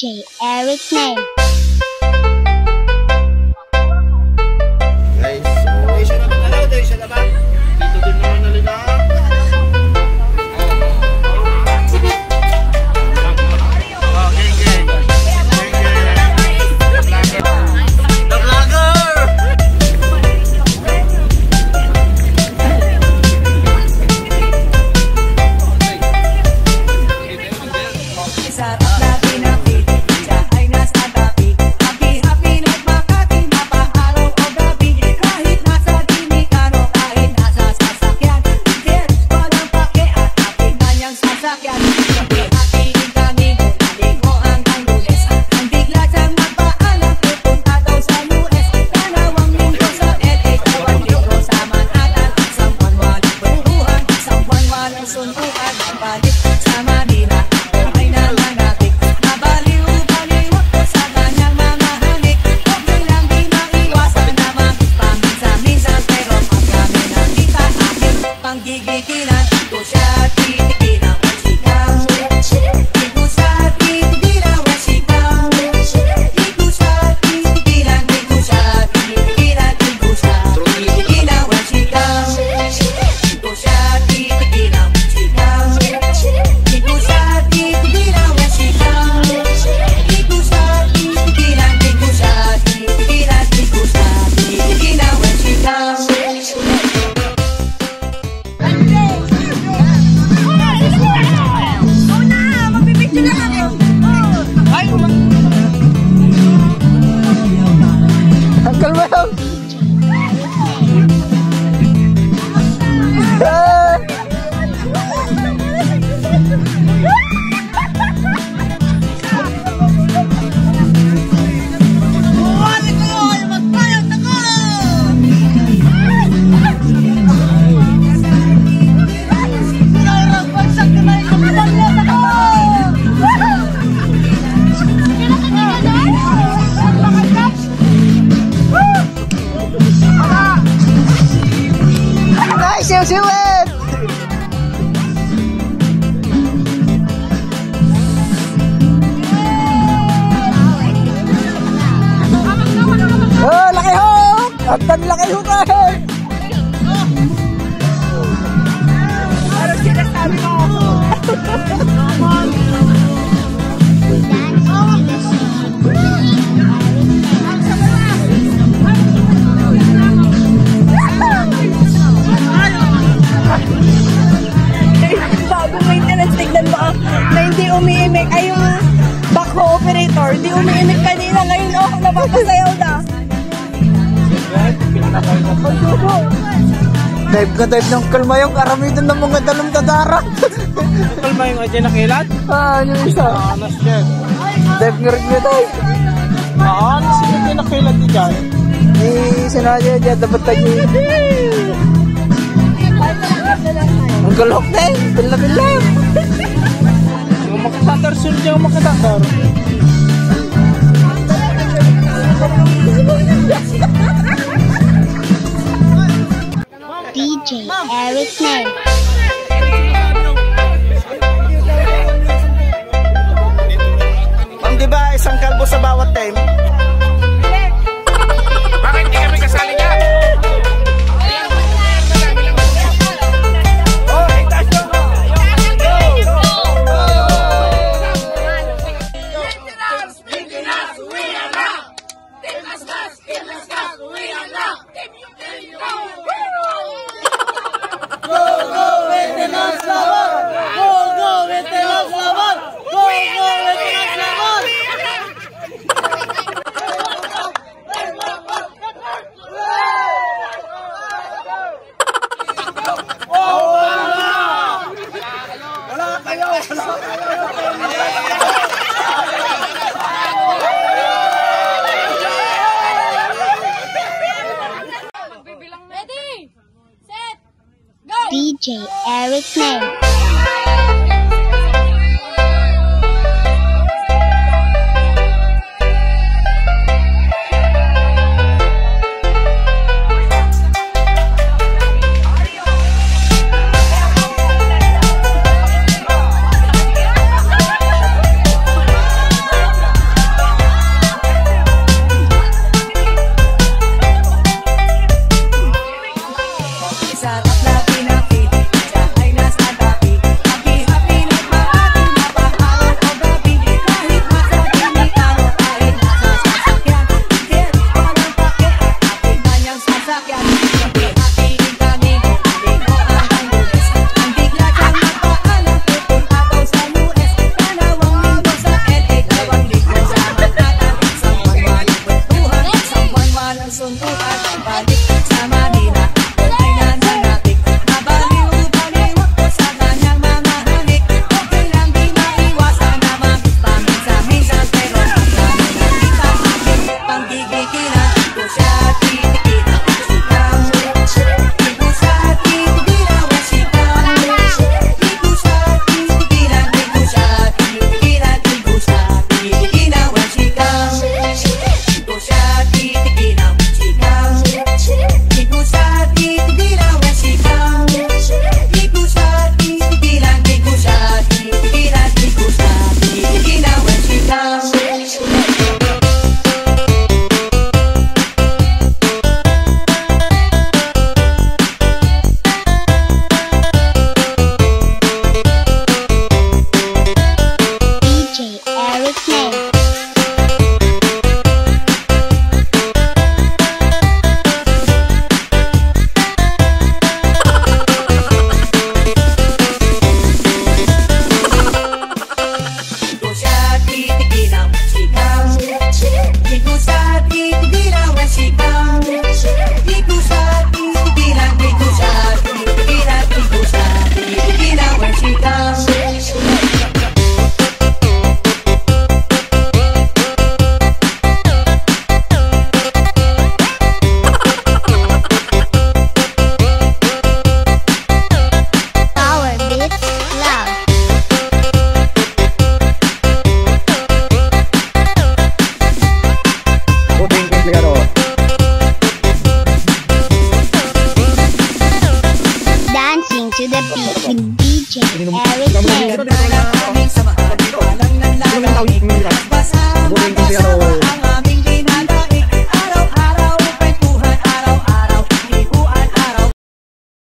DJ Eric Name. Guys, so donation na ba? Dito din naman nalina. Siwit! Oh, laki hook! Ang laki hook kahit! Ano sinasabi mo? Bagong maintenance, tignan mo na hindi umiimik. Ay, yung backhoe operator, hindi umiimik kanina. Ngayon, oh, napapasayaw na. Dive ka dive ng kalmayong karamitan ng mga dalong dadarang. Kalmayong ay dyan nakilat? Yung isa. Anas dyan. Dive nga rin nyo tayo. Sino dyan nakilat di dyan? Sinadya dyan, dapat tayo. Ang galok na eh, bila-bila. Yung makatatar, sunod yung makatatar. DJ Eric Name. Ma'am, diba isang kalbo sa bawat time? Bakit di kami kasali niya? DJ Eric Name. balik sa Manila. Okay na nanapik, nabaliw-baliw ako sa kanyang mga halik. Okay lang di maiwasan na magpaminsan-minsan, pero ang dami nakita aking panggigigilan. Di ko siya titigilan, sikaw. Di ko siya titigilan, sikaw. Di ko siya titigilan, di ko siya titigilan, di ko siya titigilan, sikaw. Di ko siya titigilan, sikaw. Di ko siya titigilan, sikaw. Di ko siya titigilan, di ko siya titigilan, di ko siya titigilan, sikaw. DJ Eric Name. Di ko siya titigilan, sikaw. Di ko siya titigilan, sikaw. Di ko siya titigilan, di ko siya titigilan, di ko siya titigilan, sikaw. Power Beats Love. Puting komplikado. Dancing to the beat with DJ Eric Name.